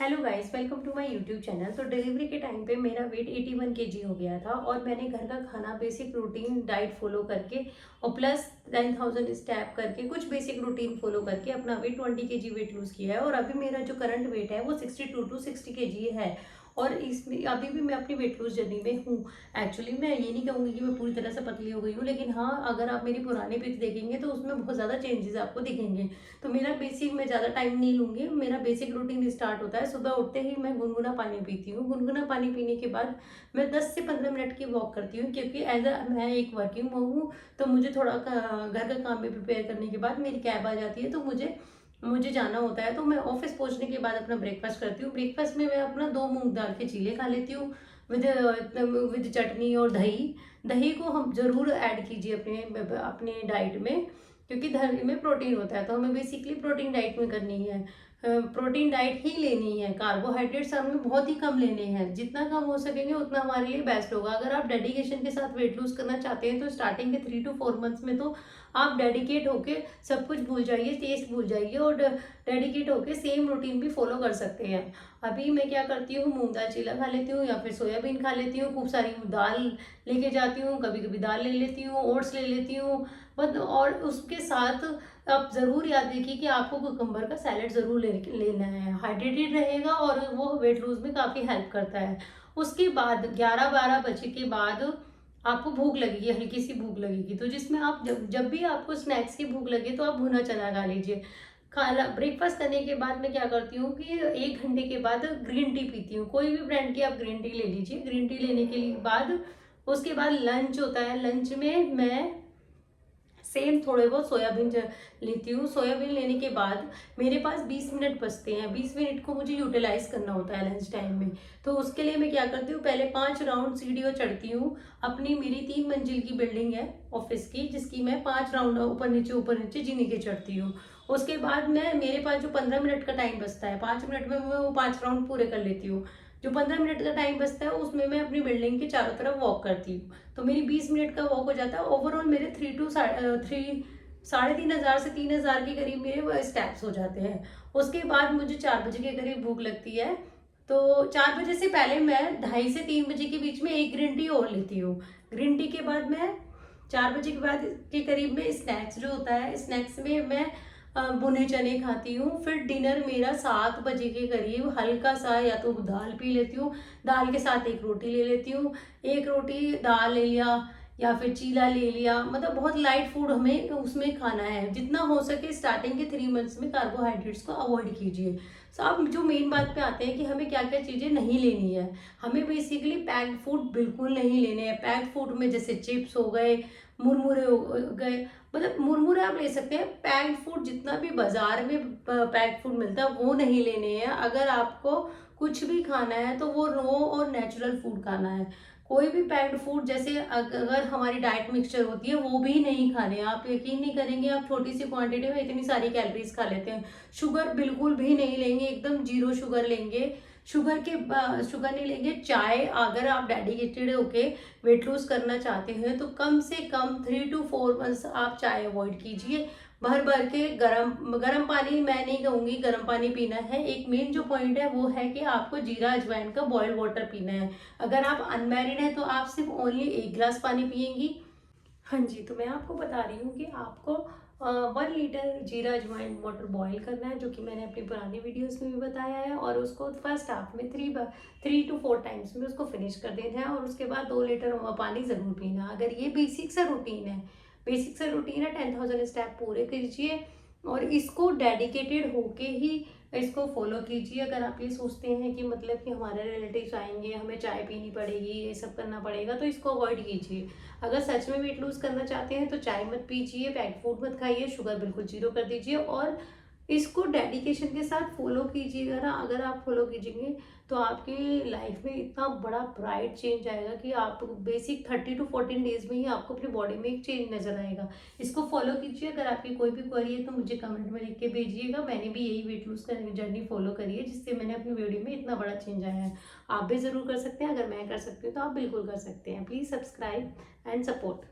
Hello guys, welcome to my YouTube channel. तो delivery के time पे मेरा वेट 81 केजी हो गया था और मैंने घर का खाना बेसिक रूटीन डाइट फॉलो करके और प्लस 10,000 स्टेप करके कुछ बेसिक रूटीन फॉलो करके अपना वेट 20 केजी वेट लूज किया है। और अभी मेरा जो करंट वेट है वो 62 टू 60 केजी है। और इसमें अभी भी मैं अपनी वेट लूज जर्नी में हूँ। एक्चुअली मैं ये नहीं कहूँगी कि मैं पूरी तरह से पतली हो गई हूँ, लेकिन हाँ, अगर आप मेरी पुरानी पिक्स देखेंगे तो उसमें बहुत ज़्यादा चेंजेस आपको दिखेंगे। तो मेरा बेसिक, मैं ज़्यादा टाइम नहीं लूँगी, मेरा बेसिक रूटीन स्टार्ट होता है सुबह उठते ही मैं गुनगुना पानी पीती हूँ। गुनगुना पानी पीने के बाद मैं 10 से 15 मिनट की वॉक करती हूँ, क्योंकि मैं एक वर्किंग वूमन हूँ। तो मुझे थोड़ा घर का काम में प्रिपेयर करने के बाद मेरी कैब आ जाती है, तो मुझे मुझे जाना होता है। तो मैं ऑफिस पहुंचने के बाद अपना ब्रेकफास्ट करती हूँ। ब्रेकफास्ट में मैं अपना 2 मूंग दाल के चीले खा लेती हूँ विद विद चटनी और दही। दही को हम जरूर ऐड कीजिए अपने अपने डाइट में, क्योंकि दही में प्रोटीन होता है। तो हमें बेसिकली प्रोटीन डाइट में करनी है, प्रोटीन डाइट ही लेनी है। कार्बोहाइड्रेट्स हमें बहुत ही कम लेने हैं, जितना कम हो सकेंगे उतना हमारे लिए बेस्ट होगा। अगर आप डेडिकेशन के साथ वेट लूज करना चाहते हैं तो स्टार्टिंग के 3 to 4 मंथ्स में तो आप डेडिकेट होके सब कुछ भूल जाइए, टेस्ट भूल जाइए और डेडिकेट होके सेम रूटीन भी फॉलो कर सकते हैं। अभी मैं क्या करती हूँ, मूंग दाल चीला खा लेती हूँ या फिर सोयाबीन खा लेती हूँ। खूब सारी दाल लेके जाती हूँ, कभी कभी दाल ले लेती हूँ, ओट्स ले लेती हूँ बट। और उसके साथ आप ज़रूर याद रखिए कि आपको कुकुम्बर का सैलेड ज़रूर लेना है। हाइड्रेटेड रहेगा और वो वेट लूज में काफ़ी हेल्प करता है। उसके बाद 11-12 बजे के बाद आपको भूख लगेगी, हल्की सी भूख लगेगी, तो जिसमें आप जब जब भी आपको स्नैक्स की भूख लगे तो आप भुना चना खा लीजिए। खाना ब्रेकफास्ट करने के बाद मैं क्या करती हूँ कि 1 घंटे के बाद ग्रीन टी पीती हूँ। कोई भी ब्रांड की आप ग्रीन टी ले लीजिए। ग्रीन टी लेने के बाद उसके बाद लंच होता है। लंच में मैं सेम थोड़े बहुत सोयाबीन लेती हूँ। सोयाबीन लेने के बाद मेरे पास 20 मिनट बचते हैं। 20 मिनट को मुझे यूटिलाइज करना होता है लंच टाइम में। तो उसके लिए मैं क्या करती हूँ, पहले 5 राउंड सीढ़ियों चढ़ती हूँ। अपनी मेरी 3 मंजिल की बिल्डिंग है ऑफिस की, जिसकी मैं 5 राउंड ऊपर नीचे जी नीचे चढ़ती हूँ। उसके बाद मैं, मेरे पास जो 15 मिनट का टाइम बचता है, 5 मिनट में मैं वो 5 राउंड पूरे कर लेती हूँ। जो 15 मिनट का टाइम बचता है उसमें मैं अपनी बिल्डिंग के चारों तरफ वॉक करती हूँ। तो मेरी 20 मिनट का वॉक हो जाता है। ओवरऑल मेरे 3,500 से 3,000 के करीब मेरे वो स्टेप्स हो जाते हैं। उसके बाद मुझे 4 बजे के करीब भूख लगती है। तो 4 बजे से पहले मैं 2:30 से 3 बजे के बीच में एक ग्रीन टी और लेती हूँ। ग्रीन टी के बाद मैं 4 बजे के बाद के करीब में स्नैक्स जो होता है, स्नैक्स में मैं भुने चने खाती हूँ। फिर डिनर मेरा 7 बजे के करीब हल्का सा या तो दाल पी लेती हूँ, दाल के साथ एक रोटी ले लेती हूँ। एक रोटी दाल ले लिया या फिर चीला ले लिया, मतलब बहुत लाइट फूड हमें उसमें खाना है। जितना हो सके स्टार्टिंग के 3 मंथ्स में कार्बोहाइड्रेट्स को अवॉइड कीजिए। तो अब जो मेन बात पे आते हैं कि हमें क्या क्या चीज़ें नहीं लेनी है। हमें बेसिकली पैक्ड फूड बिल्कुल नहीं लेने हैं। पैक्ड फूड में जैसे चिप्स हो गए, मुरमुरे हो गए, मतलब मुरमुरे आप ले सकते हैं। पैक्ड फूड जितना भी बाजार में पैक्ड फूड मिलता है वो नहीं लेने हैं। अगर आपको कुछ भी खाना है तो वो रो और नेचुरल फूड खाना है। कोई भी पैक्ड फूड, जैसे अगर हमारी डाइट मिक्सचर होती है वो भी नहीं खाने। आप यकीन नहीं करेंगे, आप छोटी सी क्वांटिटी में इतनी सारी कैलोरीज खा लेते हैं। शुगर बिल्कुल भी नहीं लेंगे, एकदम जीरो शुगर लेंगे। शुगर नहीं लेंगे। चाय, अगर आप डेडिकेटेड होके वेट लूज करना चाहते हैं तो कम से कम 3 to 4 मंथ्स आप चाय अवॉइड कीजिए। भर भर के गरम गरम पानी, मैं नहीं कहूंगी गरम पानी पीना है। एक मेन जो पॉइंट है वो है कि आपको जीरा अजवाइन का बॉइल्ड वाटर पीना है। अगर आप अनमैरिड हैं तो आप सिर्फ ओनली 1 गिलास पानी पिएंगी। हाँ जी, तो मैं आपको बता रही हूँ कि आपको 1 लीटर जीरा अजवाइन वाटर बॉईल करना है, जो कि मैंने अपनी पुरानी वीडियोस में भी बताया है। और उसको फर्स्ट हाफ में 3 to 4 टाइम्स में उसको फिनिश कर देना है। और उसके बाद 2 लीटर पानी ज़रूर पीना। अगर ये बेसिक सा रूटीन है, 10,000 स्टेप पूरे कीजिए और इसको डेडिकेटेड होके ही इसको फॉलो कीजिए। अगर आप ये सोचते हैं कि मतलब कि हमारे रिलेटिव्स आएंगे, हमें चाय पीनी पड़ेगी, ये सब करना पड़ेगा, तो इसको अवॉइड कीजिए। अगर सच में वेट लूज करना चाहते हैं तो चाय मत पीजिए, पैक्ड फूड मत खाइए, शुगर बिल्कुल जीरो कर दीजिए और इसको डेडिकेशन के साथ फॉलो कीजिएगा ना। अगर आप फॉलो कीजिएंगे तो आपकी लाइफ में इतना बड़ा ब्राइट चेंज आएगा कि आप बेसिक 30 to 14 डेज में ही आपको अपनी बॉडी में एक चेंज नजर आएगा। इसको फॉलो कीजिए। अगर आपकी कोई भी क्वेरी है तो मुझे कमेंट में लिख के भेजिएगा। मैंने भी यही वेट लूज करने की जर्नी फॉलो करी है, जिससे मैंने अपनी बॉडी में इतना बड़ा चेंज आया है। आप भी जरूर कर सकते हैं। अगर मैं कर सकती हूँ तो आप बिल्कुल कर सकते हैं। Please subscribe and support.